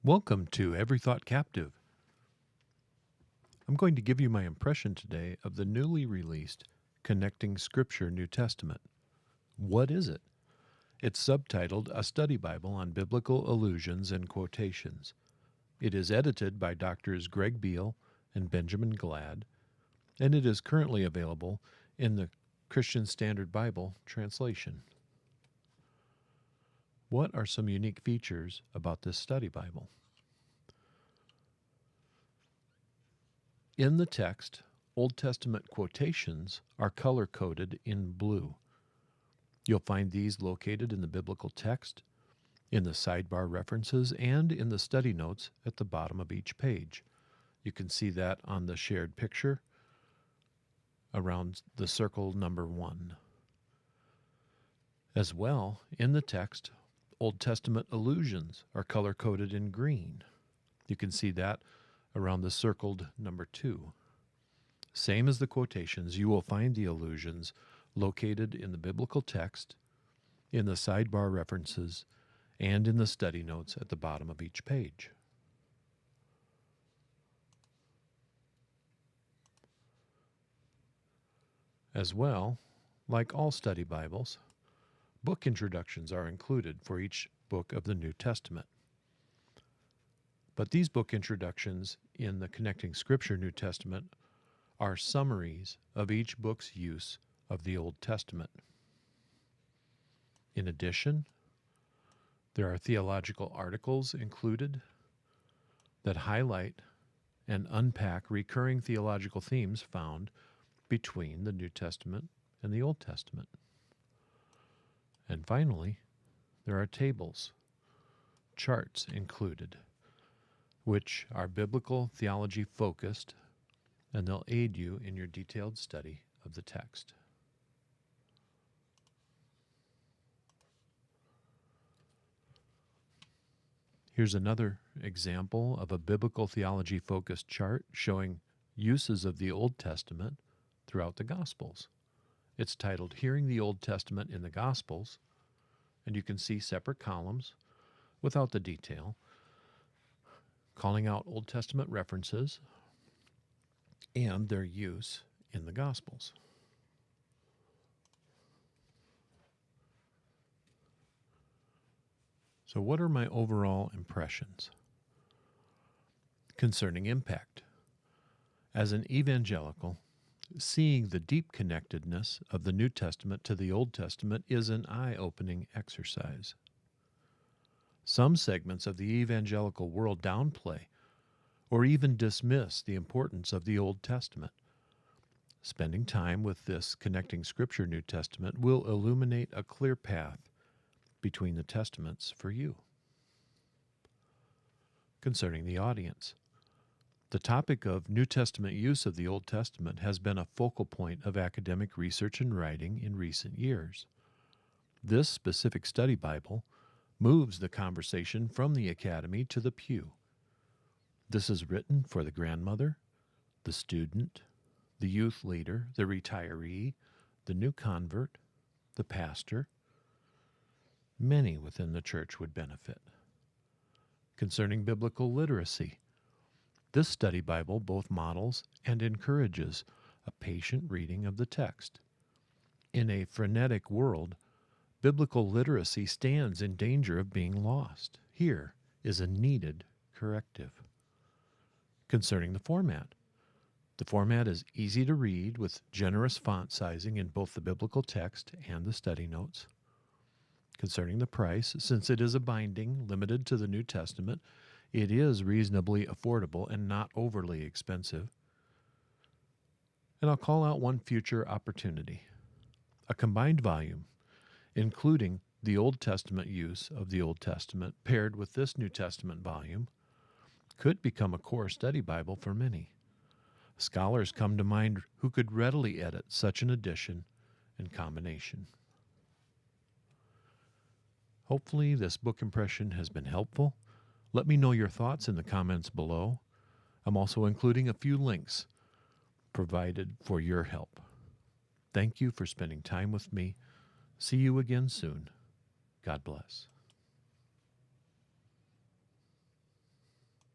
Welcome to Every Thought Captive. I'm going to give you my impression today of the newly released Connecting Scripture New Testament. What is it? It's subtitled A Study Bible on Biblical Allusions and Quotations. It is edited by Drs. Greg Beale and Benjamin Glad, and it is currently available in the Christian Standard Bible translation. What are some unique features about this study Bible? In the text, Old Testament quotations are color-coded in blue. You'll find these located in the biblical text, in the sidebar references, and in the study notes at the bottom of each page. You can see that on the shared picture around the circle number 1. As well, in the text, Old Testament allusions are color-coded in green. You can see that around the circled number 2. Same as the quotations, you will find the allusions located in the biblical text, in the sidebar references, and in the study notes at the bottom of each page. As well, like all study Bibles, book introductions are included for each book of the New Testament. But these book introductions in the Connecting Scripture New Testament are summaries of each book's use of the Old Testament. In addition, there are theological articles included that highlight and unpack recurring theological themes found between the New Testament and the Old Testament. And finally, there are tables, charts included, which are biblical theology focused, and they'll aid you in your detailed study of the text. Here's another example of a biblical theology focused chart showing uses of the Old Testament throughout the Gospels. It's titled Hearing the Old Testament in the Gospels, and you can see separate columns without the detail, calling out Old Testament references and their use in the Gospels. So what are my overall impressions concerning impact? As an evangelical, seeing the deep connectedness of the New Testament to the Old Testament is an eye-opening exercise. Some segments of the evangelical world downplay or even dismiss the importance of the Old Testament. Spending time with this Connecting Scripture New Testament will illuminate a clear path between the Testaments for you. Concerning the audience, the topic of New Testament use of the Old Testament has been a focal point of academic research and writing in recent years. This specific study Bible moves the conversation from the academy to the pew. This is written for the grandmother, the student, the youth leader, the retiree, the new convert, the pastor. Many within the church would benefit. Concerning biblical literacy, this study Bible both models and encourages a patient reading of the text. In a frenetic world, biblical literacy stands in danger of being lost. Here is a needed corrective. Concerning the format is easy to read with generous font sizing in both the biblical text and the study notes. Concerning the price, since it is a binding limited to the New Testament, it is reasonably affordable and not overly expensive. And I'll call out one future opportunity. A combined volume, including the Old Testament use of the Old Testament paired with this New Testament volume, could become a core study Bible for many. Scholars come to mind who could readily edit such an addition and combination. Hopefully this book impression has been helpful. Let me know your thoughts in the comments below. I'm also including a few links provided for your help. Thank you for spending time with me. See you again soon. God bless.